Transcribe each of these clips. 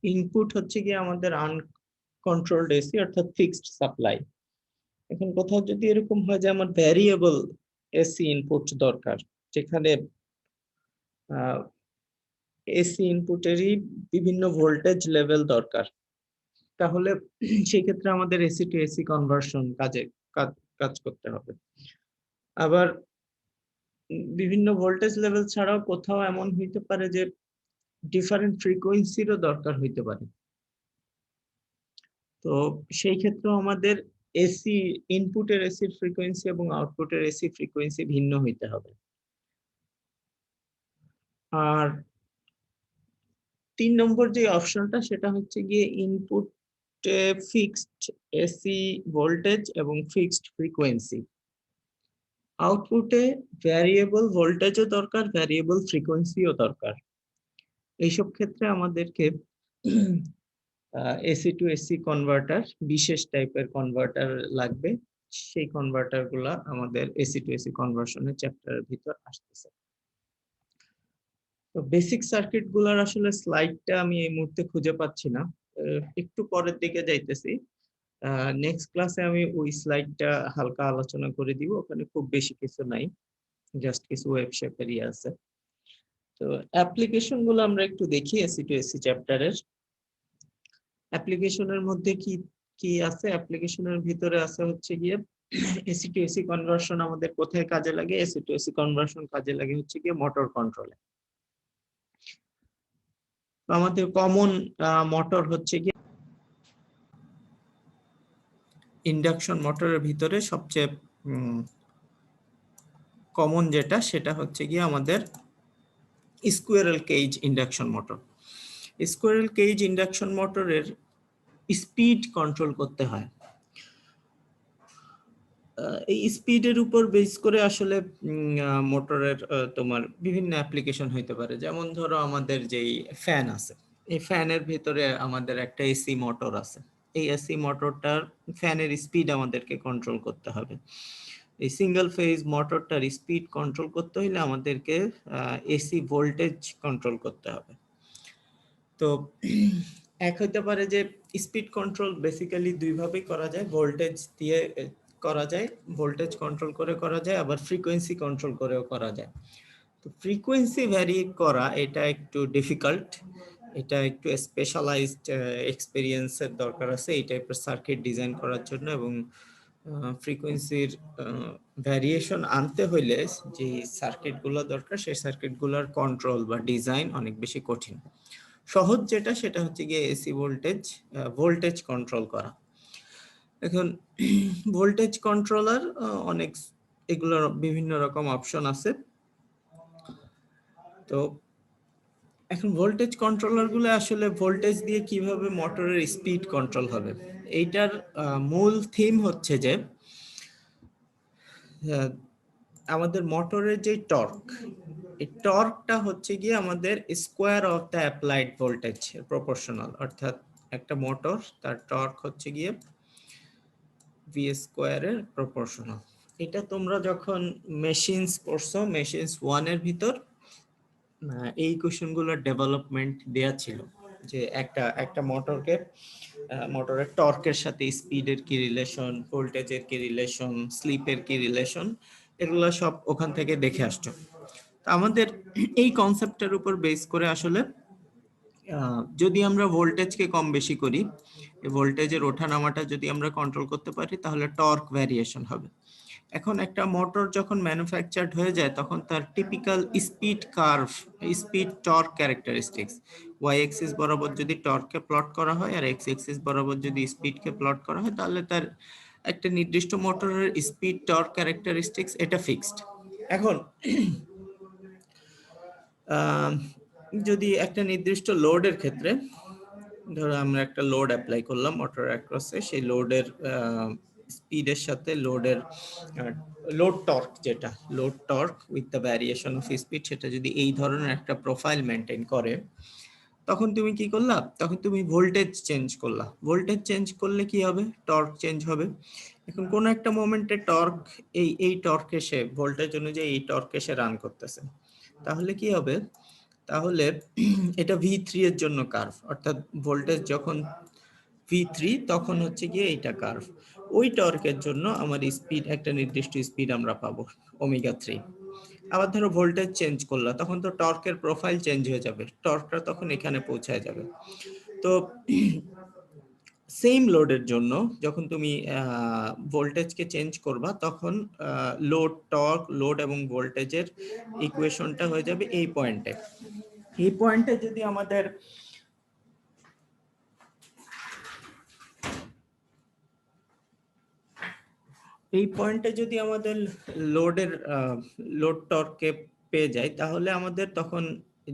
Input হচ্ছে কি আমাদের আনকন্ট্রোলড এসি অর্থাৎ ফিক্সড সাপ্লাই। এখন কোথাও যদি এরকম হয় যে আমার ভ্যারিয়েবল এসি ইনপুট দরকার, যেখানে এসি ইনপুটেরই বিভিন্ন ভোল্টেজ লেভেল দরকার, তাহলে সেই ক্ষেত্রে আমাদের এসি টু এসি কনভার্সন কাজ করতে হবে। আবার বিভিন্ন ভোল্টেজ লেভেল ছাড়াও কোথাও এমন হইতে পারে যে ডিফারেন্ট ফ্রিকোয়েন্সিরও দরকার হইতে পারে। তো সেই ক্ষেত্রেও আমাদের এসি ইনপুটের এসির ফ্রিকোয়েন্সি এবং আউটপুটের এসি ফ্রিকোয়েন্সি ভিন্ন হইতে হবে। আর 3 নম্বর যে অপশনটা সেটা হচ্ছে গিয়ে ইনপুটে ফিক্সড এসি ভোল্টেজ এবং ফিক্সড ফ্রিকোয়েন্সি, আউটপুটে ভ্যারিয়েবল ভোল্টেজও দরকার, ভ্যারিয়েবল ফ্রিকোয়েন্সিও দরকার। এইসব ক্ষেত্রে আমাদেরকে এসি টু এসি কনভার্টার, বিশেষ টাইপের কনভার্টার লাগবে। সেই কনভার্টার গুলা আমাদের এসি টু এসি কনভার্সনের চ্যাপ্টারের ভিতর আসতেছে। তো বেসিক সার্কিট গুলার আসলে স্লাইডটা আমি এই মুহূর্তে খুঁজে পাচ্ছি না, একটু পরের দিকে যাইতেছি। নেক্সট ক্লাসে আমি ওই স্লাইডটা হালকা আলোচনা করে দিব, ওখানে খুব বেশি কিছু নাই, জাস্ট কিছু ওয়েব শেপেরই আছে। তো অ্যাপ্লিকেশন গুলো আমরা একটু দেখি এসি টু এসি চ্যাপ্টারের। অ্যাপ্লিকেশনের মধ্যে কি কি আছে? অ্যাপ্লিকেশনের ভিতরে আছে হচ্ছে গিয়ে এসি টু এসি কনভার্সন আমাদের কোথায় কাজে লাগে? এসি টু এসি কনভার্সন কাজে লাগে হচ্ছে গিয়ে মোটর কন্ট্রোলে। আমাদের কমন মোটর হচ্ছে গিয়ে ইন্ডাকশন মোটরের ভিতরে সবচেয়ে কমন যেটা, সেটা হচ্ছে গিয়ে আমাদের squirrel cage induction motor. Squirrel cage induction মোটরের স্পিড কন্ট্রোল করতে হয়। এই স্পিডের উপর বেস করে আসলে মোটরের তোমার বিভিন্ন অ্যাপ্লিকেশন হইতে পারে। যেমন ধরো আমাদের যেই ফ্যান আছে, এই ফ্যানের ভিতরে আমাদের একটা এসি মোটর আছে। এই এসি মোটরটার ফ্যানের স্পিড আমাদেরকে কন্ট্রোল করতে হবে। এই সিঙ্গেল ফেজ মোটরটার স্পিড কন্ট্রোল করতে হলে আমাদেরকে এসি ভোল্টেজ কন্ট্রোল করতে হবে। তো এক হইতে পারে যে স্পিড কন্ট্রোল বেসিক্যালি দুই ভাবেই করা যায়, ভোল্টেজ দিয়ে করা যায়, ভোল্টেজ কন্ট্রোল করে করা যায়, আবার ফ্রিকোয়েন্সি কন্ট্রোল করেও করা যায়। তো ফ্রিকোয়েন্সি ভ্যারি করা এটা একটু ডিফিকাল্ট, এটা একটু স্পেশালাইজড এক্সপেরিয়েন্সের দরকার আছে এই টাইপের সার্কিট ডিজাইন করার জন্য। এবং ফ্রিকোয়েন্সির ভ্যারিয়েশন আনতে হইলে যে সার্কিটগুলো দরকার, সেই সার্কিটগুলোর কন্ট্রোল বা ডিজাইন অনেক বেশি কঠিন। সহজ যেটা সেটা হচ্ছে গিয়ে এসি ভোল্টেজ কন্ট্রোল করা। এখন ভোল্টেজ কন্ট্রোলার অনেক, এগুলোর বিভিন্ন রকম অপশন আছে। তো এখন ভোল্টেজ কন্ট্রোলার গুলো আসলে ভোল্টেজ দিয়ে কিভাবে মোটরের স্পিড কন্ট্রোল হবে, এইটার মূল থিম হচ্ছে যে আমাদের মোটরের যে টর্ক, এই টর্কটা হচ্ছে গিয়ে আমাদের square of the applied voltage proportional. অর্থাৎ একটা মোটর তার টর্ক হচ্ছে গিয়ে ভি স্কোয়ারের প্রপোর্শনাল। এটা তোমরা যখন মেশিনস পড়ছো, মেশিনস 1 এর ভিতর এই কোশ্চেনগুলোর ডেভেলপমেন্ট দেয়া ছিল যে একটা মোটরকে, মোটরের টর্কের সাথে স্পিডের কি রিলেশন, ভোল্টেজের কি রিলেশন, স্লিপের কি রিলেশন, এগুলো সব ওখান থেকে দেখে আসছো। তো আমাদের এই কনসেপ্টের উপর বেস করে আসলে যদি আমরা ভোল্টেজকে কম বেশি করি, ভোল্টেজের ওঠানামাটা যদি আমরা কন্ট্রোল করতে পারি, তাহলে টর্ক ভ্যারিয়েশন হবে। এখন একটা মোটর যখন ম্যানুফ্যাকচারড হয়ে যায়, তখন তার typical speed curve, speed torque characteristics, Y axis বরাবর যদি টর্ককে প্লট করা হয় আর এক্স এক্সিস বরাবর যদি স্পিডকে প্লট করা হয়, তাহলে তার একটা নির্দিষ্ট মোটরের স্পিড টর্ক ক্যারেক্টারিস্টিক্স এটা ফিক্সড। এখন যদি একটা নির্দিষ্ট লোডের ক্ষেত্রে, ধরো আমরা একটা লোড অ্যাপ্লাই করলাম মোটর অ্যাক্রসে, সেই লোডের স্পিডের সাথে লোড টর্ক, যেটা load torque with the variation of speed, সেটা যদি এই ধরনের একটা প্রোফাইল মেনটেন করে, তখন তুমি কি করলা? তখন তুমি ভোল্টেজ চেঞ্জ করলা। ভোল্টেজ চেঞ্জ করলে কি হবে? টর্ক চেঞ্জ হবে। এখন কোন একটা মোমেন্টে টর্ক, এই টর্ক এসে ভোল্টেজ অনুযায়ী এই টর্ক এসে রান করতেছে, তাহলে কি হবে? তাহলে এটা V3 এর জন্য কার্ভ, অর্থাৎ ভোল্টেজ যখন V3 তখন হচ্ছে গিয়ে এইটা কার্ভ। ওই টর্কের জন্য আমার স্পিড একটা নির্দিষ্ট স্পিড আমরা পাবো ওমেগা 3। আবার ধরো ভোল্টেজ চেঞ্জ করলা, তখন তো টর্কের প্রোফাইল চেঞ্জ হয়ে যাবে, টর্কটা তখন এখানে পৌঁছায় যাবে। তো সেম লোডের জন্য যখন তুমি ভোল্টেজকে চেঞ্জ করবা, তখন লোড, টর্ক, লোড এবং ভোল্টেজের ইকুয়েশনটা হয়ে যাবে এই পয়েন্টে। এই পয়েন্টে যদি আমাদের লোড টর্ককে পেয়ে যায়, তাহলে আমাদের তখন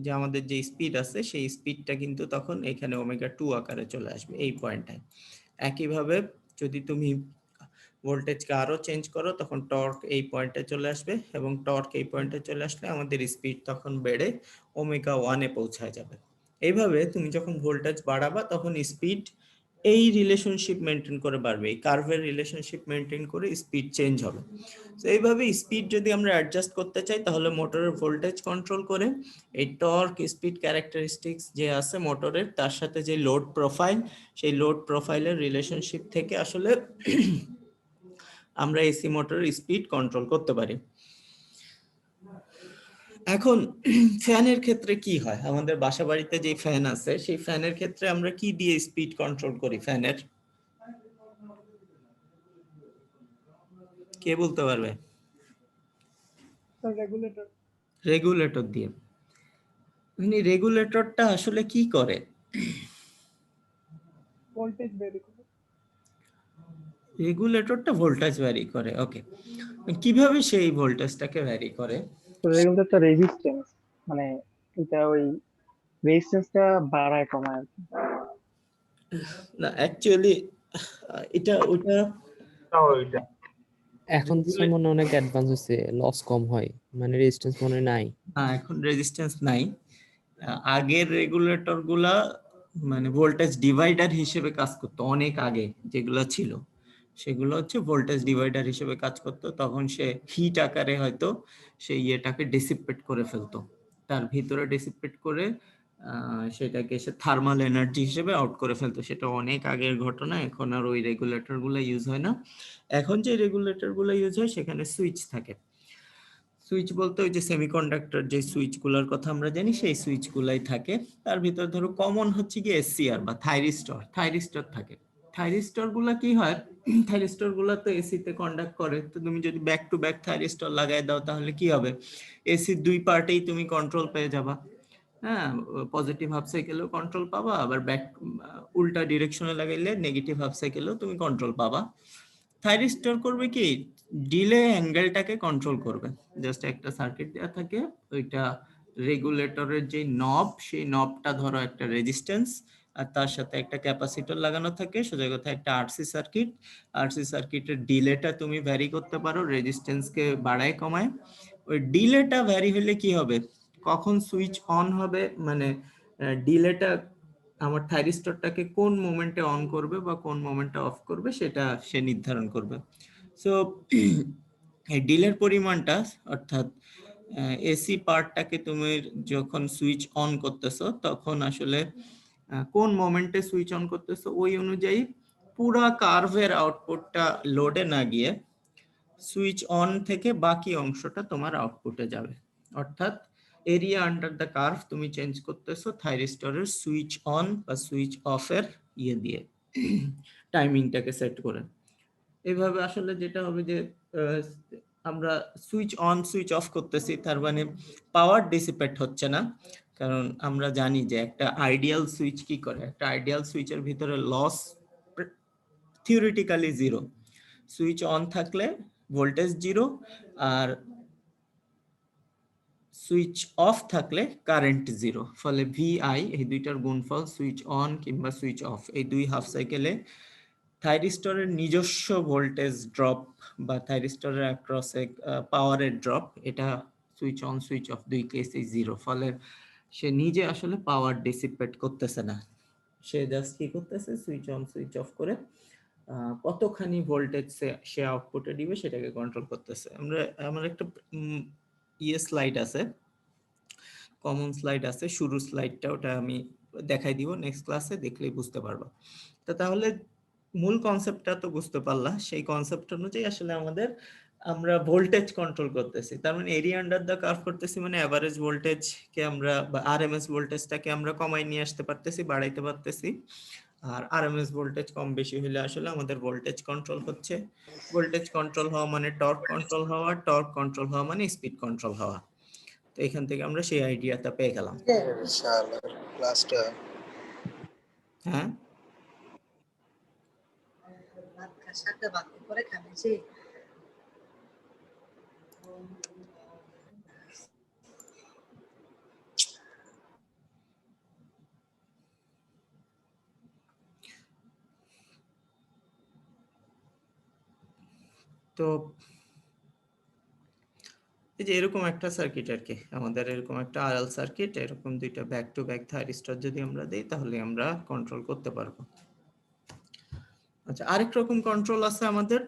যে আমাদের যে স্পিড আছে সেই স্পিডটা কিন্তু তখন এখানে ওমেগা 2 আকারে চলে আসবে এই পয়েন্টে। একইভাবে যদি তুমি ভোল্টেজকে আরো চেঞ্জ করো, তখন টর্ক এই পয়েন্টে চলে আসবে, এবং টর্ক এই পয়েন্টে চলে আসলে আমাদের স্পিড তখন বেড়ে ওমেগা 1 এ পৌঁছায় যাবে। এইভাবে তুমি যখন ভোল্টেজ বাড়াবা তখন স্পিড এই রিলেশনশিপ মেনটেন করে বাড়বে, এই কার্ভের রিলেশনশিপ মেনটেন করে স্পিড চেঞ্জ হবে। তো এইভাবে স্পিড যদি আমরা অ্যাডজাস্ট করতে চাই, তাহলে মোটরের ভোল্টেজ কন্ট্রোল করে এই টর্ক, স্পিড ক্যারেক্টারিস্টিক্স যে আছে মোটরের, তার সাথে যে লোড প্রোফাইল, সেই লোড প্রোফাইলের রিলেশনশিপ থেকে আসলে আমরা এসি মোটরের স্পিড কন্ট্রোল করতে পারি। এখন ফ্যানের ক্ষেত্রে কি হয়? আমাদের বাসা বাড়িতে যে ফ্যান আছে, সেই ফ্যানের ক্ষেত্রে আমরা কি দিয়ে স্পিড কন্ট্রোল করি ফ্যানের? কে বলতে পারবে? রেগুলেটর দিয়ে। মানে রেগুলেটরটা আসলে কি করে? ভোল্টেজ ভ্যারি করে। রেগুলেটরটা ভোল্টেজ ভ্যারি করে, ওকে। কিভাবে সেই ভোল্টেজটাকে ভ্যারি করে? তো রেগুলেটর রেজিস্ট্যান্স, মানে এটা ওই রেজিস্ট্যান্সটা বাড়ায় কমায় আর কি। না, অ্যাকচুয়ালি এটা ওটা এখন তো মনে হয় অনেক অ্যাডভান্স হয়েছে, লস কম হয়, মানে রেজিস্ট্যান্স মনে হয় নাই। না, এখন রেজিস্ট্যান্স নাই। আগের রেগুলেটর গুলা মানে ভোল্টেজ ডিভাইডার হিসেবে কাজ করতো, অনেক আগে যেগুলো ছিল সেগুলো হচ্ছে ভোল্টেজ ডিভাইডার হিসেবে কাজ করতো। তখন সে হিট আকারে হয়তো সেই ইয়েটাকে ডিসিপেট করে ফেলতো, তার ভিতরে ডিসিপেট করে সেটাকে সে থার্মাল এনার্জি হিসেবে আউট করে ফেলতো। সেটা অনেক আগের ঘটনা, এখন আর ওই রেগুলেটর গুলো ইউজ হয় না। এখন যে রেগুলেটর গুলো ইউজ হয় সেখানে সুইচ থাকে। সুইচ বলতে ওই যে সেমিকন্ডাক্টর যে সুইচগুলোর কথা আমরা জানি, সেই সুইচগুলাই থাকে। তার ভিতর ধরো কমন হচ্ছে কি এসসিআর বা থাইরিস্টর থাকে। থাইরিস্টর গুলা কি হয়, থাইরিস্টর গুলা তো এসি তে কন্ডাক্ট করে। তো তুমি যদি ব্যাক টু ব্যাক থাইরিস্টর লাগাই দাও, তাহলে কি হবে, এসির দুই পার্টেই তুমি কন্ট্রোল পেয়ে যাবা। হ্যাঁ, পজিটিভ হাফ সাইকেলেও কন্ট্রোল পাবা, আবার ব্যাক উল্টা ডিরেকশনে লাগাইলে নেগেটিভ হাফ সাইকেলেও তুমি কন্ট্রোল পাবা। থাইরিস্টর করবে কি, ডিলে অ্যাঙ্গেলটাকে কন্ট্রোল করবে। জাস্ট একটা সার্কিট দেওয়া থাকে, ওইটা রেগুলেটরের যে নব, সেই নবটা ধরো একটা রেজিস্ট্যান্স, আর তার সাথে একটা ক্যাপাসিটর লাগানো থাকে, সোজা কথা একটা আরসি সার্কিট। আরসি সার্কিটের ডিলেটা তুমি ভ্যারি করতে পারো রেজিস্ট্যান্সকে বাড়ায় কমায়। ওই ডিলেটা ভ্যারি হলে কি হবে, কখন সুইচ অন হবে, মানে ডিলেটা আমার থাইরিস্টরটাকে কোন মোমেন্টে অন করবে বা কোন মোমেন্টে অফ করবে সেটা সে নির্ধারণ করবে। সো এই ডিলের পরিমাণটা, অর্থাৎ এসি পার্টটাকে তুমি যখন সুইচ অন করতেছো, তখন আসলে কোন মোমেন্টে সুইচ অন করতেছো ওই অনুযায়ী পুরা কার্ভের আউটপুটটা লোডে না গিয়ে সুইচ অন থেকে বাকি অংশটা তোমার আউটপুটে যাবে। অর্থাৎ এরিয়া আন্ডার দ্য কার্ভ তুমি চেঞ্জ করতেছো থাইরিস্টরের সুইচ অন বা সুইচ অফের ইয়ে দিয়ে, টাইমিংটাকে সেট করে। এইভাবে আসলে যেটা হবে যে আমরা সুইচ অন সুইচ অফ করতেছি, তার মানে পাওয়ার ডিসিপেট হচ্ছে না। কারণ আমরা জানি যে একটা আইডিয়াল সুইচ কি করে, একটা আইডিয়াল সুইচের ভিতরে loss theoretically zero. Switch on থাকলে ভোল্টেজ জিরো, আর সুইচ অফ থাকলে কারেন্ট জিরো। ফলে ভিআই এই দুইটার গুণফল, সুইচ অন কিংবা সুইচ অফ, এই দুই হাফ সাইকেলে থাইরিস্টরের নিজস্ব ভোল্টেজ ড্রপ বা থাইরিস্টরের অ্যাক্রসে পাওয়ারের ড্রপ, এটা সুইচ অন সুইচ অফ দুই কেসেই জিরো। ফলে সে নিজে আসলে পাওয়ার ডিসিপেট করতেছে না, সে জাস্ট কি করতেছে, সুইচ অন সুইচ অফ করে কতখানি ভোল্টেজ সে আউটপুটে দিবে সেটাকে কন্ট্রোল করতেছে। আমার একটা স্লাইড আছে, কমন স্লাইড আছে, শুরুর স্লাইডটা, ওটা আমি দেখাই দিব নেক্সট ক্লাসে, দেখলেই বুঝতে পারবা। তো তাহলে মূল কনসেপ্টটা তো বুঝতে পারলা। সেই কনসেপ্ট অনুযায়ী আসলে আমাদের আমরা ভোল্টেজ কন্ট্রোল করতেছি, তার মানে এরিয়া আন্ডার দ্য কার্ভ করতেছি, মানে এভারেজ ভোল্টেজ কে আমরা বা আরএমএস ভোল্টেজটাকে আমরা কমাই নিয়ে আসতে পারতেছি, বাড়াইতে পারতেছি। আর আরএমএস ভোল্টেজ কম বেশি হলে আসলে আমাদের ভোল্টেজ কন্ট্রোল হচ্ছে। ভোল্টেজ কন্ট্রোল হওয়া মানে টর্ক কন্ট্রোল হওয়া, টর্ক কন্ট্রোল হওয়া মানে স্পিড কন্ট্রোল হওয়া। তো এখান থেকে আমরা সেই আইডিয়াটা পেয়ে গেলাম। ক্লাসটা হ্যাঁ, তো এই যে এরকম একটা সার্কিট আর কি, আমাদের এরকম একটা আরএল সার্কিট, এরকম দুইটা ব্যাক টু ব্যাক থাইরিস্টর যদি আমরা দেই তাহলে আমরা কন্ট্রোল করতে পারবো। আচ্ছা, আরেক রকম কন্ট্রোল আছে আমাদের,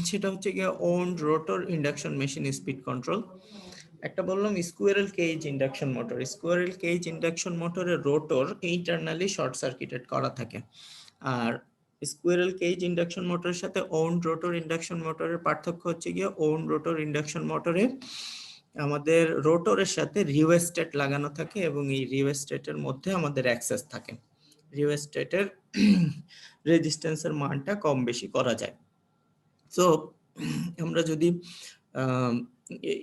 সেটা হচ্ছে গিয়ে wound rotor induction machine speed control. একটা বললাম squirrel cage induction motor. Squirrel cage induction মোটরের রোটর ইন্টারনালি শর্ট সার্কিটেড করা থাকে। আর স্কুয়ারেল কেজ ইন্ডাকশন মোটরের সাথে ওন রোটর ইন্ডাকশন মোটরের পার্থক্য হচ্ছে গিয়ে, ওন রোটর ইন্ডাকশন মোটরে আমাদের রোটরের সাথে রিওয়েস্টেট লাগানো থাকে এবং এই রিওয়েস্টেটের মধ্যে আমাদের অ্যাক্সেস থাকে। রিওয়েস্টেটের রেজিস্ট্যান্সের মানটা কম বেশি করা যায়। সো আমরা যদি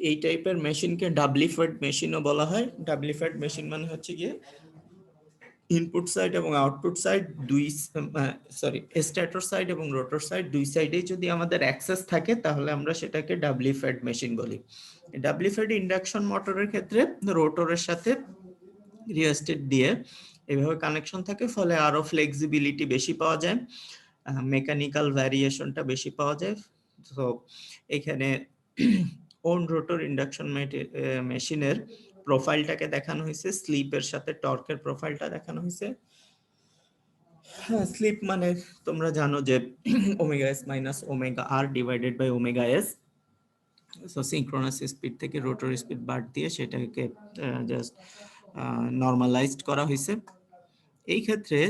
এই টাইপের মেশিনকে ডাবলিফাইড মেশিনও বলা হয়। ডাবলিফাইড মেশিন মানে হচ্ছে গিয়ে ইনপুট সাইড এবং আউটপুট সাইড দুই, স্ট্যাটর সাইড এবং রোটর সাইড দুই সাইডেই যদি আমাদের অ্যাক্সেস থাকে তাহলে আমরা সেটাকে ডাবলিফাইড মেশিন বলি। ডাবলিফাইড ইন্ডাকশন মোটরের ক্ষেত্রে রোটরের সাথে রিওস্টেট দিয়ে এভাবে কানেকশন থাকে, ফলে আরো ফ্লেক্সিবিলিটি বেশি পাওয়া যায়, মেকানিক্যাল ভ্যারিয়েশনটা বেশি পাওয়া যায়। তো এখানে ওন রোটর ইন্ডাকশন মেশিনের প্রোফাইলটাকে দেখানো হয়েছে, স্লিপের সাথে টর্কের প্রোফাইলটা দেখানো হয়েছে। হ্যাঁ, স্লিপ মানে তোমরা জানো যে omega S minus omega R divided by omega S. So synchronous speed থেকে রোটর স্পিড বাদ দিয়ে সেটাকে জাস্ট নর্মালাইজড করা হয়েছে। এই ক্ষেত্রে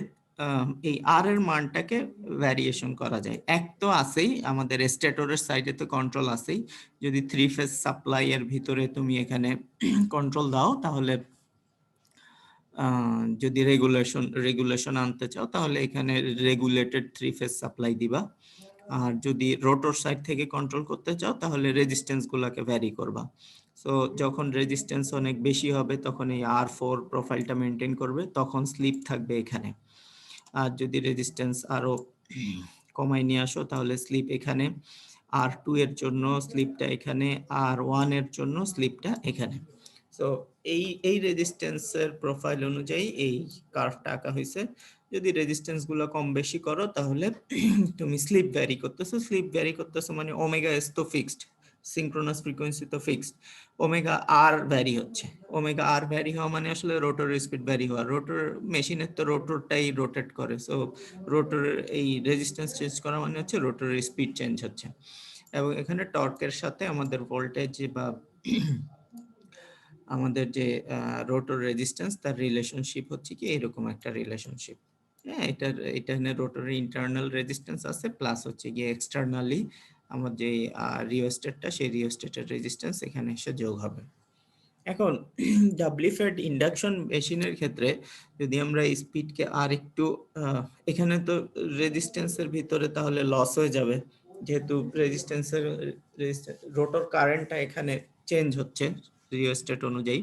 এই আর এর মানটাকে ভ্যারিয়েশন করা যায়। এক তো আছেই, আমাদের স্টেটরের সাইডে তো কন্ট্রোল আছেই। যদি থ্রি ফেজ সাপ্লাই এর ভিতরে তুমি এখানে কন্ট্রোল দাও তাহলে যদি রেগুলেশন আনতে চাও তাহলে এখানে রেগুলেটেড থ্রি ফেজ সাপ্লাই দিবা। আর যদি রোটর সাইড থেকে কন্ট্রোল করতে চাও তাহলে রেজিস্ট্যান্স গুলাকে ভ্যারি করবা। সো যখন রেজিস্ট্যান্স অনেক বেশি হবে তখন এই R4 প্রোফাইলটা মেনটেন করবে, তখন স্লিপ থাকবে এখানে। আর যদি রেজিস্ট্যান্স আরো কমাই নিয়ে আসো তাহলে স্লিপ এখানে, R2 এর জন্য স্লিপটা এখানে, R1 এর জন্য স্লিপটা এখানে। সো এই রেজিস্ট্যান্সের প্রোফাইল অনুযায়ী এই কার্ভটা আঁকা হয়েছে। যদি রেজিস্ট্যান্স গুলো কম বেশি করো তাহলে তুমি স্লিপ ভ্যারি করতেছো। স্লিপ ভ্যারি করতেছো মানে ওমেগা এস তো ফিক্সড, সিনক্রোনাস ফ্রিকোয়েন্সি তো ফিক্সড, ওমেগা আর ভ্যারি হচ্ছে। ওমেগা আর ভ্যারি হওয়া মানে আসলে রোটর স্পিড ভ্যারি হওয়া। রোটর মেশিনের তো রোটরটাই রোটেট করে, সো রোটরের এই রেজিস্ট্যান্স চেঞ্জ করা মানে হচ্ছে রোটরের স্পিড চেঞ্জ হচ্ছে। এবং এখানে টর্কের সাথে আমাদের ভোল্টেজ বা আমাদের যে রোটর রেজিস্ট্যান্স তার রিলেশনশিপ হচ্ছে কি এরকম একটা রিলেশনশিপ। হ্যাঁ, এখানে রোটরের ইন্টারনাল রেজিস্ট্যান্স আছে, প্লাস হচ্ছে গিয়ে এক্সটার্নালি আমার যে রিওস্টেটটা, সেই রিওস্টেটের রেজিস্ট্যান্স এখানে এসে যোগ হবে। এখন ডাবলিফাইড ইন্ডাকশন মেশিনের ক্ষেত্রে যদি আমরা স্পিডকে আর একটু এখানে তো রেজিস্ট্যান্সের ভিতরে তাহলে লস হয়ে যাবে, যেহেতু রেজিস্ট্যান্সের রোটর কারেন্টটা এখানে চেঞ্জ হচ্ছে রিওস্টেট অনুযায়ী।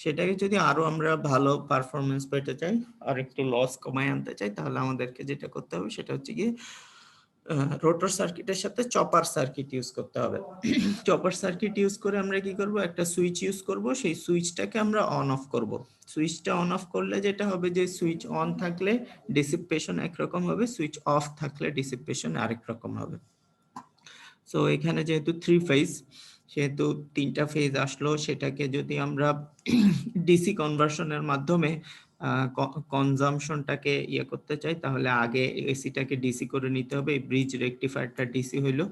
সেটাকে যদি আরো আমরা ভালো পারফরমেন্স পেতে চাই, আর একটু লস কমায় আনতে চাই, তাহলে আমাদেরকে যেটা করতে হবে সেটা হচ্ছে গিয়ে রোটর সার্কিটের সাথে চপার সার্কিট ইউজ করতে হবে। চপার সার্কিট ইউজ করে আমরা কি করব, একটা সুইচ ইউজ করব, সেই সুইচটাকে আমরা অন অফ করব। সুইচটা অন অফ করলে যেটা হবে যে সুইচ অন থাকলে ডিসিপেশন একরকম হবে, সুইচ অফ থাকলে ডিসিপেশন আরেক রকম হবে। সো এখানে যেহেতু থ্রি ফেজ, সেহেতু তিনটা ফেজ আসলো, সেটাকে যদি আমরা ডিসি কনভার্সনের মাধ্যমে কনজাম্পশনটাকে ইয়ে করতে চাই তাহলে আগে এসিটাকে ডিসি করে নিতে হবে। ব্রিজ রেকটিফায়ারটা ডিসি হইলো,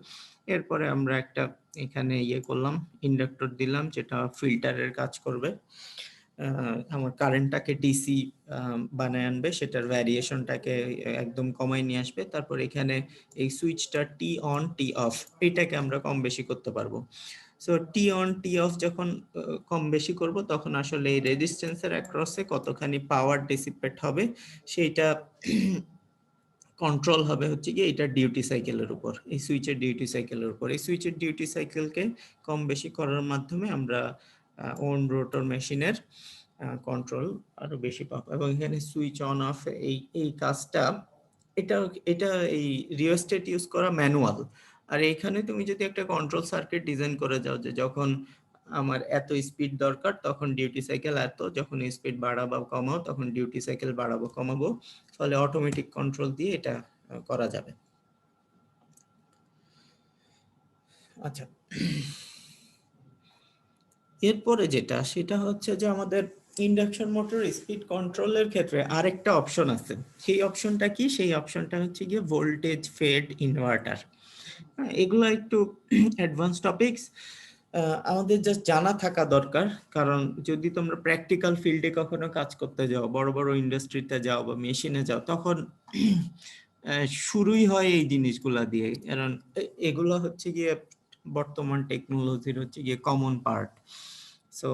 এরপরে আমরা একটা এখানে ইয়ে করলাম, ইন্ডাক্টর দিলাম যেটা ফিল্টারের কাজ করবে। আমার কারেন্টটাকে ডিসি বানায় আনবে, সেটার ভ্যারিয়েশনটাকে একদম কমায় নিয়ে আসবে। তারপর এখানে এই সুইচটা টি অন টি অফ, এটাকে আমরা কম বেশি করতে পারবো। So T on T of যখন কম বেশি করব, তখন আসলে এই রেজিস্ট্যান্সের অ্যাক্রসে কতখানি পাওয়ার ডিসিপেট হবে সেইটা কন্ট্রোল হবে হচ্ছে কি এটা ডিউটি সাইকেলের উপর, এই সুইচের ডিউটি সাইকেলের উপর। এই সুইচের ডিউটি সাইকেলকে কম বেশি করার মাধ্যমে আমরা ওন রোটর মেশিনের কন্ট্রোল আরো বেশি পাবো। এবং এখানে সুইচ অন অফ এই কাজটা, এটা এটা এই রিওস্টেট ইউজ করা ম্যানুয়াল। আর এইখানে তুমি যদি একটা কন্ট্রোল সার্কিট ডিজাইন করে যাও যে যখন আমার এত স্পিড দরকার তখন ডিউটি সাইকেল এত, যখন স্পিড বাড়াবো কমাও তখন ডিউটি সাইকেল বাড়াবো কমাবো, ফলে অটোমেটিক কন্ট্রোল দিয়ে এটা করা যাবে। আচ্ছা, এরপরে যেটা সেটা হচ্ছে যে আমাদের ইন্ডাকশন মোটর স্পিড কন্ট্রোলের ক্ষেত্রে আরেকটা অপশন আছে। সেই অপশনটা কি? সেই অপশনটা হচ্ছে গিয়ে ভোল্টেজ ফেড ইনভার্টার। এগুলো একটু অ্যাডভান্স টপিকস, আমাদের জাস্ট জানা থাকা দরকার। কারণ যদি তোমরা প্র্যাকটিক্যাল ফিল্ডে কখনো কাজ করতে যাও, বড় বড় ইন্ডাস্ট্রিতে যাও বা মেশিনে যাও, তখন শুরুই হয় এই জিনিসগুলা দিয়ে। কারণ এগুলো হচ্ছে গিয়ে বর্তমান টেকনোলজির হচ্ছে গিয়ে কমন পার্ট। সো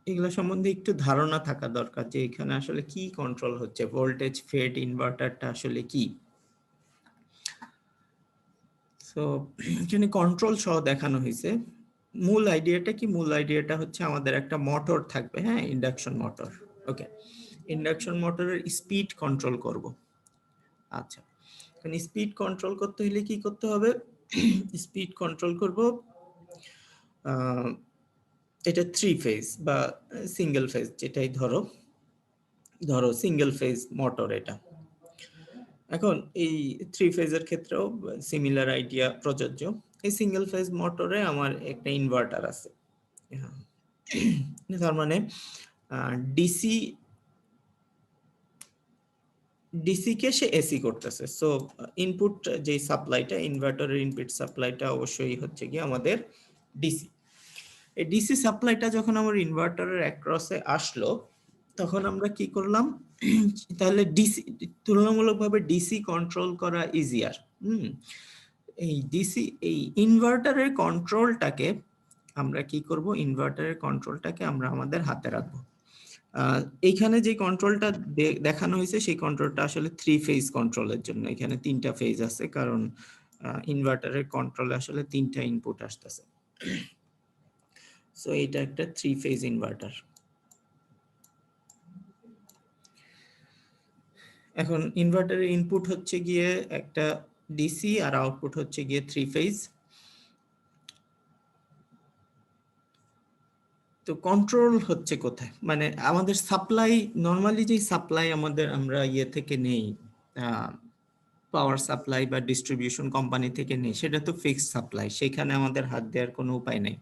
এগুলো সম্বন্ধে একটু ধারণা থাকা দরকার যে এখানে আসলে কি কন্ট্রোল হচ্ছে, ভোল্টেজ ফেড ইনভার্টারটা আসলে কি। সো এখানে কন্ট্রোল সহ দেখানো হয়েছে। মূল আইডিয়াটা কি? মূল আইডিয়াটা হচ্ছে আমাদের একটা মোটর থাকবে, হ্যাঁ, ইন্ডাকশন মোটর। ওকে, ইন্ডাকশন মোটরের স্পিড কন্ট্রোল করব। আচ্ছা, এখানে স্পিড কন্ট্রোল করতে হলে কি করতে হবে? স্পিড কন্ট্রোল করব, এটা 3 ফেজ বা সিঙ্গেল ফেজ, যেটাই ধরো সিঙ্গেল ফেজ মোটর এটা। এখন এই 3 ফেজের ক্ষেত্রেও সিমিলার আইডিয়া প্রযোজ্য। এই সিঙ্গেল ফেজ মোটরে আমার একটা ইনভার্টার আছে, তার মানে ডিসি কে সে এসি করতেছে। সো ইনপুট যে সাপ্লাইটা, ইনভার্টারের ইনপুট সাপ্লাইটা অবশ্যই হচ্ছে কি আমাদের ডিসি। এই ডিসি সাপ্লাইটা যখন আমার ইনভার্টারের অ্যাক্রসে আসলো, তখন আমরা কি করলাম? তাহলে ডিসি তুলনামূলকভাবে ডিসি কন্ট্রোল করা ইজিয়ার। এই ডিসি এই ইনভার্টারের কন্ট্রোলটাকে আমরা কি করব? ইনভার্টারের কন্ট্রোলটাকে আমরা আমাদের হাতে রাখবো। এইখানে যে কন্ট্রোলটা দেখানো হয়েছে সেই কন্ট্রোলটা আসলে 3 ফেজ কন্ট্রোলের জন্য। এখানে 3টা ফেজ আছে, কারণ ইনভার্টারের কন্ট্রোলে আসলে 3টা ইনপুট আসতেছে। সো এটা একটা 3 ফেজ ইনভার্টার। এখন ইনভার্টারের ইনপুট হচ্ছে গিয়ে একটা ডিসি আর আউটপুট হচ্ছে গিয়ে 3 ফেজ। তো কন্ট্রোল হচ্ছে কোথায়? মানে আমাদের সাপ্লাই, নরমালি যে সাপ্লাই আমাদের আমরা ইয়ে থেকে নেই, পাওয়ার সাপ্লাই বা ডিস্ট্রিবিউশন কোম্পানি থেকে নেই, সেটা তো ফিক্সড সাপ্লাই, সেখানে আমাদের হাত দেওয়ার কোনো উপায় নেই।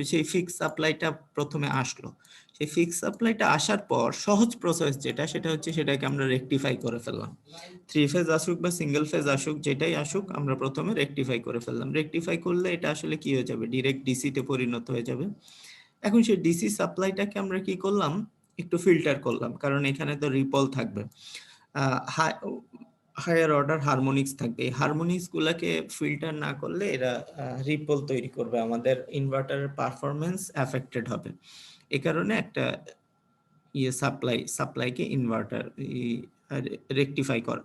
সেই ফিক্সড সাপ্লাইটা প্রথমে আসলো, সেই ফিক্সড সাপ্লাইটা আসার পর সহজ প্রসেস যেটা, সেটা হচ্ছে সেটাকে আমরা রেকটিফাই করে ফেললাম। 3 ফেজ আসুক বা সিঙ্গেল ফেজ আসুক, যেটাই আসুক, আমরা প্রথমে রেকটিফাই করে ফেললাম। রেকটিফাই করলে এটা আসলে কি হয়ে যাবে? ডিরেক্ট ডিসিতে পরিণত হয়ে যাবে। এখন সেই ডিসি সাপ্লাইটাকে আমরা কি করলাম? একটু ফিল্টার করলাম, কারণ এখানে তো রিপল থাকবে, হায়ার অর্ডার হারমোনিক্স থাকবে। এই হারমোনিক্স গুলাকে ফিল্টার না করলে এরা রিপল তৈরি করবে, আমাদের ইনভার্টারের পারফরমেন্স এফেক্টেড হবে। এই কারণে একটা সাপ্লাইকে ইনভার্টার রেকটিফাই করা,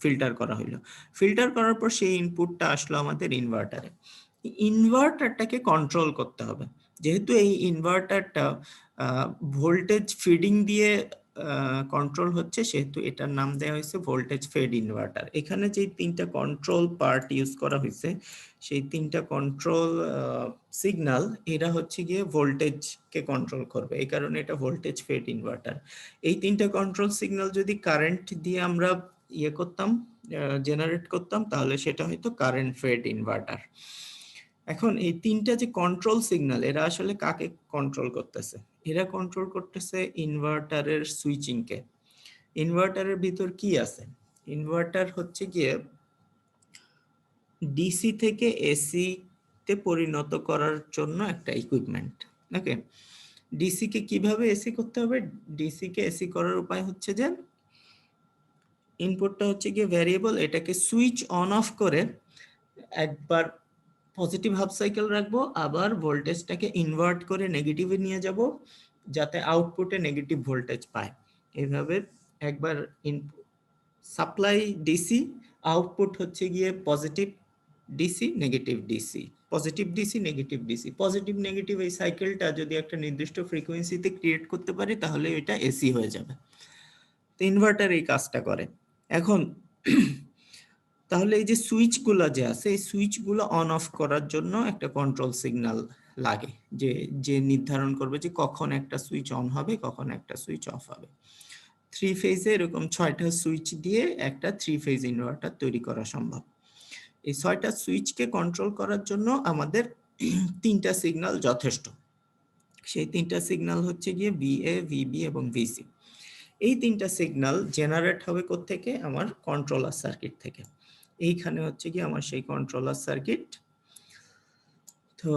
ফিল্টার করা হইলো। ফিল্টার করার পর সেই ইনপুটটা আসলো আমাদের ইনভার্টারে। ইনভার্টারটাকে কন্ট্রোল করতে হবে। যেহেতু এই ইনভার্টারটা ভোল্টেজ ফিডিং দিয়ে কন্ট্রোল হচ্ছে, সেহেতু এটার নাম দেওয়া হয়েছে ভোল্টেজ ফেড ইনভার্টার। এখানে যে 3টা কন্ট্রোল পার্ট ইউজ করা হয়েছে, সেই 3টা কন্ট্রোল সিগন্যাল, এরা হচ্ছে গিয়ে ভোল্টেজকে কন্ট্রোল করবে। এই কারণে এটা ভোল্টেজ ফেড ইনভার্টার। এই 3টা কন্ট্রোল সিগন্যাল যদি কারেন্ট দিয়ে আমরা ইয়ে করতাম, জেনারেট করতাম, তাহলে সেটা হয়তো কারেন্ট ফেড ইনভার্টার। এখন এই 3টা যে কন্ট্রোল সিগন্যাল, এরা আসলে কাকে কন্ট্রোল করতেছে? এরা কন্ট্রোল করতেছে ইনভার্টারের সুইচিংকে। ইনভার্টারের ভিতর কি আছে? ইনভার্টার হচ্ছে গিয়ে ডিসি থেকে এসি তে পরিণত করার জন্য একটা ইকুইপমেন্ট। ওকে, ডিসি কে কিভাবে এসি করতে হবে? ডিসি কে এসি করার উপায় হচ্ছে যে ইনপুটটা হচ্ছে গিয়ে ভ্যারিয়েবল, এটাকে সুইচ অন অফ করে একবার পজিটিভ হাফ সাইকেল রাখবো, আবার ভোল্টেজটাকে ইনভার্ট করে নেগেটিভে নিয়ে যাব যাতে আউটপুটে নেগেটিভ ভোল্টেজ পায়। এইভাবে একবার সাপ্লাই ডিসি, আউটপুট হচ্ছে গিয়ে positive DC negative DC, positive DC negative DC, positive negative এই সাইকেলটা যদি একটা নির্দিষ্ট ফ্রিকোয়েন্সিতে ক্রিয়েট করতে পারি তাহলে এটা এসি হয়ে যাবে। তো ইনভার্টার এই কাজটা করে। এখন তাহলে এই যে সুইচগুলো যে আছে, এই সুইচগুলো অন অফ করার জন্য একটা কন্ট্রোল সিগন্যাল লাগে, যে যে নির্ধারণ করবে যে কখন একটা সুইচ অন হবে, কখন একটা সুইচ অফ হবে। 3 ফেজে এরকম 6টা সুইচ দিয়ে একটা 3 ফেজ ইনভার্টার তৈরি করা সম্ভব। এই 6টা সুইচকে কন্ট্রোল করার জন্য আমাদের 3টা সিগন্যাল যথেষ্ট। সেই 3টা সিগন্যাল হচ্ছে গিয়ে VA, VB এবং VC। এই 3টা সিগন্যাল জেনারেট হবে কোত্থেকে? আমার কন্ট্রোলার সার্কিট থেকে। এইখানে হচ্ছে গিয়ে আমার সেই কন্ট্রোলার সার্কিট। তো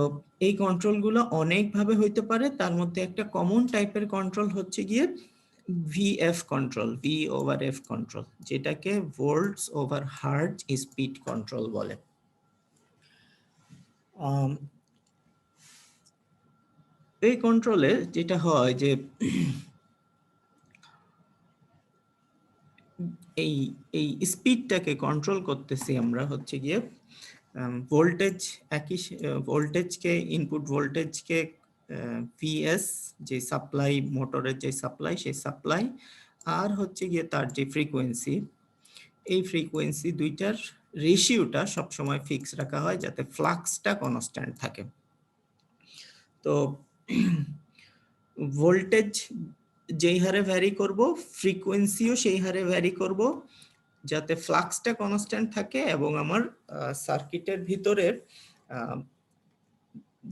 এই কন্ট্রোলগুলো অনেকভাবে হইতে পারে, তার মধ্যে একটা কমন টাইপের কন্ট্রোল হচ্ছে গিয়ে VF control, V over F control, যেটাকে volts over hertz speed control বলে। এই কন্ট্রোলে যেটা হয় যে এই এই স্পিডটাকে কন্ট্রোল করতেছি আমরা হচ্ছে গিয়ে ভোল্টেজ, একই ভোল্টেজকে, ইনপুট ভোল্টেজকে ভিএস যে সাপ্লাই, মোটরের যে সাপ্লাই, সেই সাপ্লাই, আর হচ্ছে গিয়ে তার যে ফ্রিকোয়েন্সি, এই ফ্রিকোয়েন্সি দুইটার রেশিওটা সবসময় ফিক্স রাখা হয় যাতে ফ্লাক্সটা কনস্ট্যান্ট থাকে। তো ভোল্টেজ যেই হারে ভ্যারি করব, ফ্রিকোয়েন্সিও সেই হারে ভ্যারি করব যাতে ফ্লাক্সটা কনস্ট্যান্ট থাকে এবং আমার সার্কিটের ভিতরে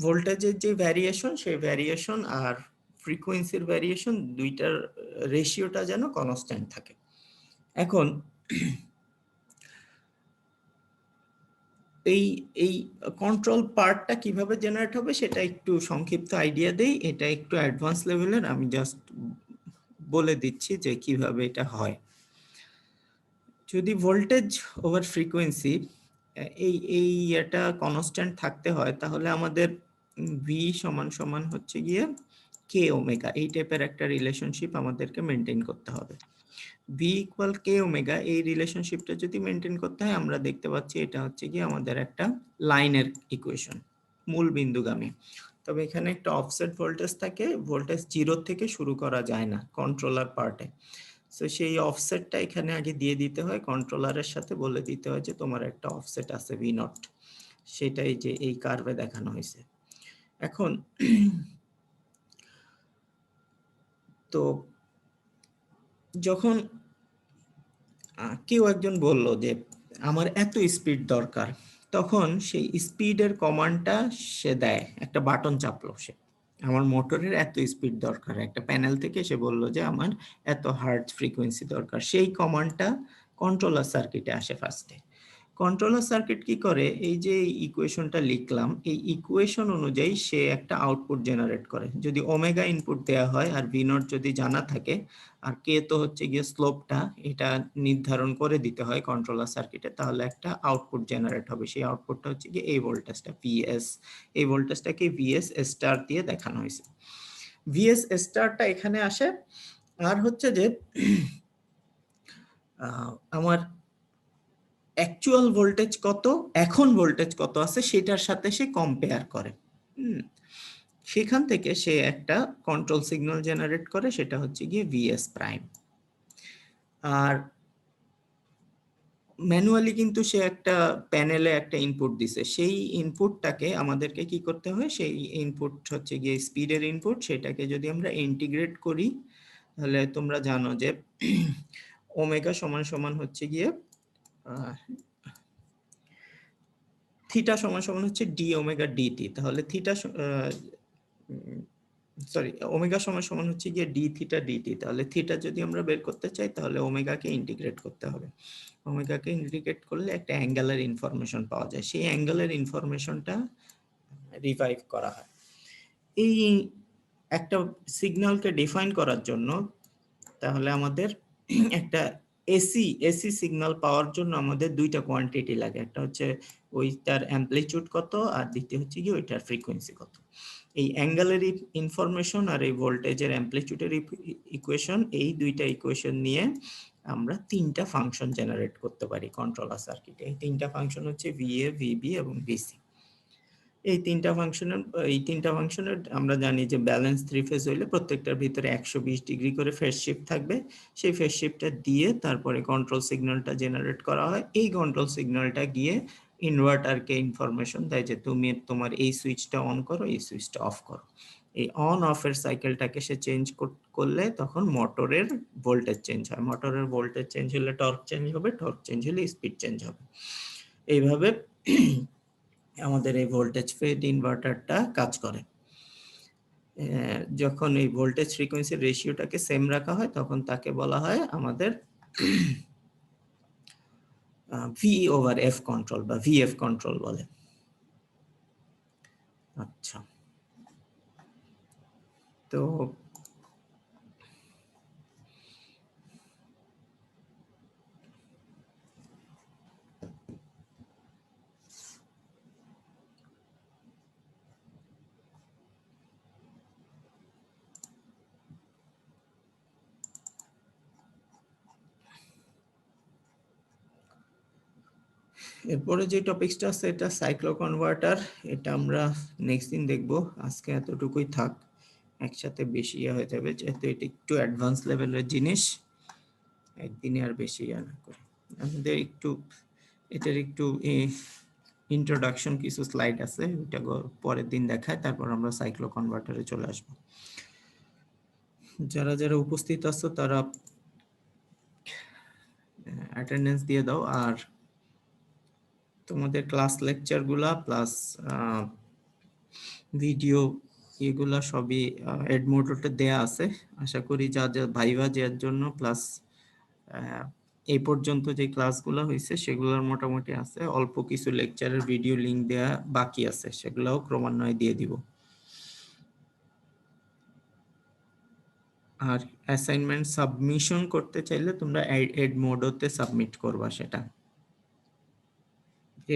ভোল্টেজের যে ভ্যারিয়েশন, সেই ভ্যারিয়েশন আর ফ্রিকোয়েন্সির ভ্যারিয়েশন দুইটার রেশিওটা যেন কনস্ট্যান্ট থাকে। এখন এই এই কন্ট্রোল পার্টটা কিভাবে জেনারেট হবে সেটা একটু সংক্ষিপ্ত আইডিয়া দেই। এটা একটু অ্যাডভান্স লেভেলের, আমি জাস্ট বলে দিচ্ছি যে কিভাবে এটা হয়। যদি ভোল্টেজ ওভার ফ্রিকোয়েন্সি এই এটা কনস্ট্যান্ট থাকতে হয়, তাহলে আমাদের ভি সমান সমান হচ্ছে গিয়ে কে ওমেগা, এই টাইপের একটা রিলেশনশিপ আমাদেরকে মেনটেন করতে হবে। ভি ইকুয়াল কে ওমেগা, এই রিলেশনশিপটা যদি মেনটেন করতে হয়, আমরা দেখতে পাচ্ছি এটা হচ্ছে গিয়ে আমাদের একটা লাইনের ইকুয়েশন, মূল বিন্দুগামী। তবে এখানে একটা অফসেট ভোল্টেজ থাকে, ভোল্টেজ 0 থেকে শুরু করা যায় না কন্ট্রোলার পার্টে। সো সেই অফসেটটা এখানে আগে দিয়ে দিতে হয়, কন্ট্রোলারের সাথে বলে দিতে হয় যে তোমার একটা অফসেট আছে ভি নট, সেটাই যে এই কার্ভে দেখানো হয়েছে। এখন তো যখন কেউ একজন বলল যে আমার এত স্পিড দরকার, তখন সেই স্পিডের কমান্ডটা সে দেয়, একটা বাটন চাপলো সে, আমার মোটরের এত স্পিড দরকার, একটা প্যানেল থেকে সে বলল যে আমার এত হার্টজ ফ্রিকোয়েন্সি দরকার। সেই কমান্ডটা কন্ট্রোলার সার্কিটে আসে ফার্স্টে। কন্ট্রোলার সার্কিট কি করে, এই যে ইকুয়েশনটা লিখলাম, এই ইকুয়েশন অনুযায়ী সে একটা আউটপুট জেনারেট করে। যদি ওমেগা ইনপুট দেওয়া হয় আর ভি নট যদি জানা থাকে, আর কে তো হচ্ছে গিয়ে স্লোপটা, এটা নির্ধারণ করে দিতে হয় কন্ট্রোলার সার্কিটে, তাহলে একটা আউটপুট জেনারেট হবে। সেই আউটপুটটা হচ্ছে গিয়ে এই ভোল্টেজটা ভিএস, এই ভোল্টেজটাকে ভিএস স্টার দিয়ে দেখানো হয়েছে। ভিএস স্টারটা এখানে আসে, আর হচ্ছে যে আমার অ্যাকচুয়াল ভোল্টেজ কত, এখন ভোল্টেজ কত আছে সেটার সাথে সে কম্পেয়ার করে। সেখান থেকে সে একটা কন্ট্রোল সিগন্যাল জেনারেট করে, সেটা হচ্ছে গিয়ে ভিএস প্রাইম। আর ম্যানুয়ালি কিন্তু সে একটা প্যানেলে একটা ইনপুট দিছে, সেই ইনপুটটাকে আমাদেরকে কি করতে হয়, সেই ইনপুট হচ্ছে গিয়ে স্পিডের ইনপুট, সেটাকে যদি আমরা ইন্টিগ্রেট করি, তাহলে তোমরা জানো যে ওমেগা সমান সমান হচ্ছে গিয়ে থিটা সমান সমান হচ্ছে ডি ওমেগা ডিটি। তাহলে থিটা সরি ওমেগা সমান সমান হচ্ছে গিয়ে ডি থিটা ডিটি। তাহলে থিটা যদি আমরা বের করতে চাই তাহলে ওমেগাকে ইন্টিগ্রেট করতে হবে। ওমেগাকে ইন্টিগ্রেট করলে একটা অ্যাঙ্গেলের ইনফরমেশন পাওয়া যায়, সেই অ্যাঙ্গেলের ইনফরমেশনটা রিভাইভ করা হয়। এই একটা সিগন্যালকে ডিফাইন করার জন্য তাহলে আমাদের একটা এসি সিগন্যাল পাওয়ার জন্য আমাদের দুইটা কোয়ান্টিটি লাগে, একটা হচ্ছে ওইটার অ্যামপ্লিটিউড কত আর দ্বিতীয় হচ্ছে কি ওইটার ফ্রিকোয়েন্সি কত। এই অ্যাঙ্গেলের ইনফরমেশন আর এই ভোল্টেজের অ্যামপ্লিটিউডের ইকুয়েশন, এই দুইটা ইকুয়েশন নিয়ে আমরা তিনটা ফাংশন জেনারেট করতে পারি কন্ট্রোলার সার্কিটে। এই তিনটা ফাংশন হচ্ছে ভিএ, ভিবি এবং ভিসি। এই তিনটা ফাংশনের আমরা জানি যে ব্যালেন্স থ্রি ফেজ হইলে প্রত্যেকটার ভিতরে 120 ডিগ্রি করে ফেজ শিফট থাকবে। সেই ফেজ শিফটটা দিয়ে তারপরে কন্ট্রোল সিগন্যালটা জেনারেট করা হয়। এই কন্ট্রোল সিগন্যালটা গিয়ে ইনভার্টারকে ইনফরমেশন দেয় যে তুমি তোমার এই সুইচটা অন করো, এই সুইচটা অফ করো। এই অন অফ এর সাইকেলটাকে সে চেঞ্জ করলে তখন মোটরের ভোল্টেজ চেঞ্জ হয়। মোটরের ভোল্টেজ চেঞ্জ হলে টর্ক চেঞ্জ হবে, টর্ক চেঞ্জ হলে স্পিড চেঞ্জ হবে। এইভাবে আমাদের এই ভোল্টেজ ফেড ইনভার্টারটা কাজ করে। যখন এই ভোল্টেজ ফ্রিকোয়েন্সি রেশিওটাকে সেম রাখা হয় তখন তাকে বলা হয় আমাদের ভি ওভার এফ কন্ট্রোল বা ভিএফ কন্ট্রোল বলে। আচ্ছা, তো এরপরে যে টপিকসটা আছে এটা সাইক্লো কনভার্টার। এটা আমরা নেক্সট দিন দেখবো, আজকে এতটুকুই থাক, একসাথে বেশি হয়ে যাবে যেহেতু এটা একটু অ্যাডভান্স লেভেলের জিনিস, একদিনে আর বেশি না করে আমাদের একটু এটার একটু ইন্ট্রোডাকশন কিছু স্লাইড আছে, ওটা পরের দিন দেখায়, তারপর আমরা সাইক্লো কনভার্টারে চলে আসব। যারা যারা উপস্থিত আছো তারা অ্যাটেন্ডেন্স দিয়ে দাও, আর তোমাদের ক্লাস লেকচার গুলা প্লাস ভিডিও এগুলা সবই এডমোডে দেয়া আছে। আশা করি যা যা ভাইভা দেওয়ার জন্য প্লাস এই পর্যন্ত যে ক্লাসগুলো হয়েছে সেগুলোর মোটামুটি আছে। অল্প কিছু লেকচারের ভিডিও লিংক দেয়া বাকি আছে, সেগুলোও ক্রমান্বয়ে দিয়ে দিব। আর অ্যাসাইনমেন্ট সাবমিশন করতে চাইলে তোমরা এডমোডোতে সাবমিট করবা। সেটা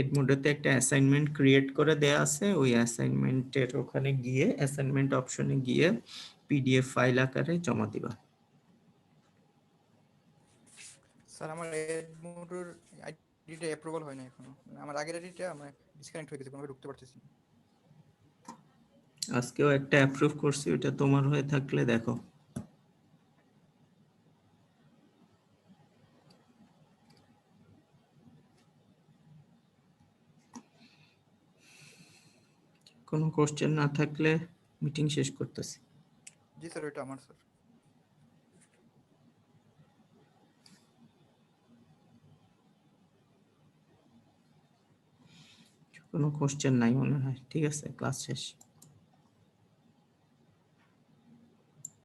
এডমোডোতে একটা অ্যাসাইনমেন্ট ক্রিয়েট করে দেয়া আছে, ওই অ্যাসাইনমেন্টের ওখানে গিয়ে অ্যাসাইনমেন্ট অপশনে গিয়ে পিডিএফ ফাইল আকারে জমা দিবা। স্যার আমার এডমোডের আইডিটা অ্যাপ্রুভাল হয় না এখনো, মানে আমার আগের আইডিটা আমার ডিসকানেক্ট হয়ে গেছে, কোনোভাবে ঢুকতে পারতেছি না। আজকেও একটা অ্যাপ্রুভ করছি, ওটা তোমার হয়ে থাকলে দেখো। কোনো কোশ্চেন না থাকলে মিটিং শেষ করতেছি। জি স্যার, ওইটা আমার স্যার। কোনো কোশ্চেন নাই মনে হয়, ঠিক আছে, ক্লাস শেষ।